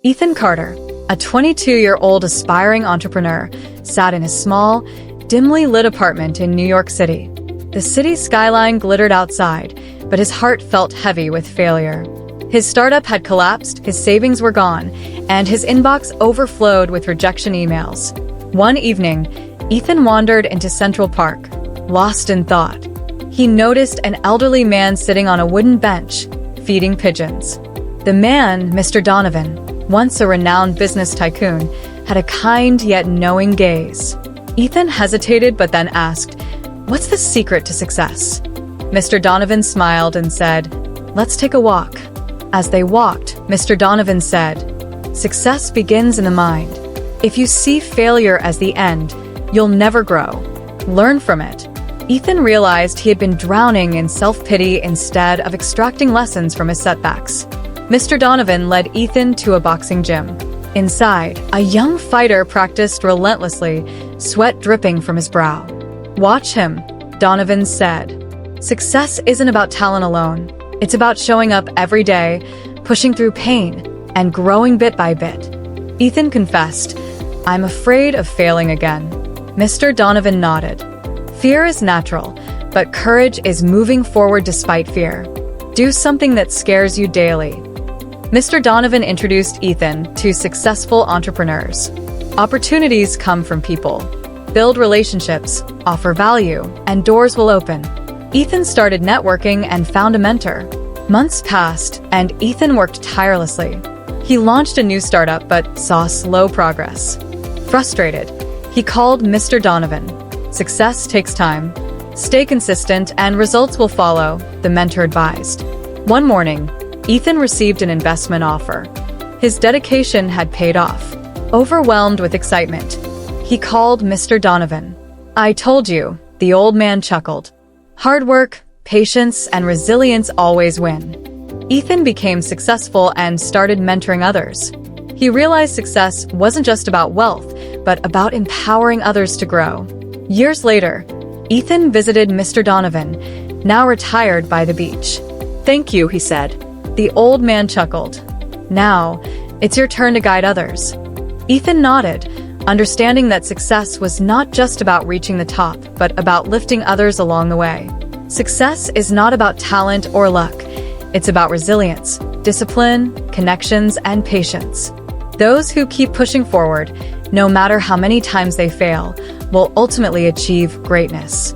Ethan Carter, a 22-year-old aspiring entrepreneur, sat in a small, dimly lit apartment in New York City. The city skyline glittered outside, but his heart felt heavy with failure. His startup had collapsed, his savings were gone, and his inbox overflowed with rejection emails. One evening, Ethan wandered into Central Park, lost in thought. He noticed an elderly man sitting on a wooden bench, feeding pigeons. The man, Mr. Donovan, once a renowned business tycoon, had a kind yet knowing gaze. Ethan hesitated but then asked, "What's the secret to success?" Mr. Donovan smiled and said, "Let's take a walk." As they walked, Mr. Donovan said, "Success begins in the mind. If you see failure as the end, you'll never grow. Learn from it." Ethan realized he had been drowning in self-pity instead of extracting lessons from his setbacks. Mr. Donovan led Ethan to a boxing gym. Inside, a young fighter practiced relentlessly, sweat dripping from his brow. "Watch him," Donovan said. "Success isn't about talent alone. It's about showing up every day, pushing through pain, and growing bit by bit." Ethan confessed, "I'm afraid of failing again." Mr. Donovan nodded. "Fear is natural, but courage is moving forward despite fear. Do something that scares you daily." Mr. Donovan introduced Ethan to successful entrepreneurs. Opportunities come from people. Build relationships, offer value, and doors will open. Ethan started networking and found a mentor. Months passed, and Ethan worked tirelessly. He launched a new startup but saw slow progress. Frustrated, he called Mr. Donovan. "Success takes time. Stay consistent and results will follow," the mentor advised. One morning, Ethan received an investment offer. His dedication had paid off. Overwhelmed with excitement, he called Mr. Donovan. "I told you," the old man chuckled. "Hard work, patience, and resilience always win." Ethan became successful and started mentoring others. He realized success wasn't just about wealth, but about empowering others to grow. Years later, Ethan visited Mr. Donovan, now retired, by the beach. "Thank you," he said. The old man chuckled. "Now, it's your turn to guide others." Ethan nodded, understanding that success was not just about reaching the top, but about lifting others along the way. Success is not about talent or luck. It's about resilience, discipline, connections, and patience. Those who keep pushing forward, no matter how many times they fail, will ultimately achieve greatness.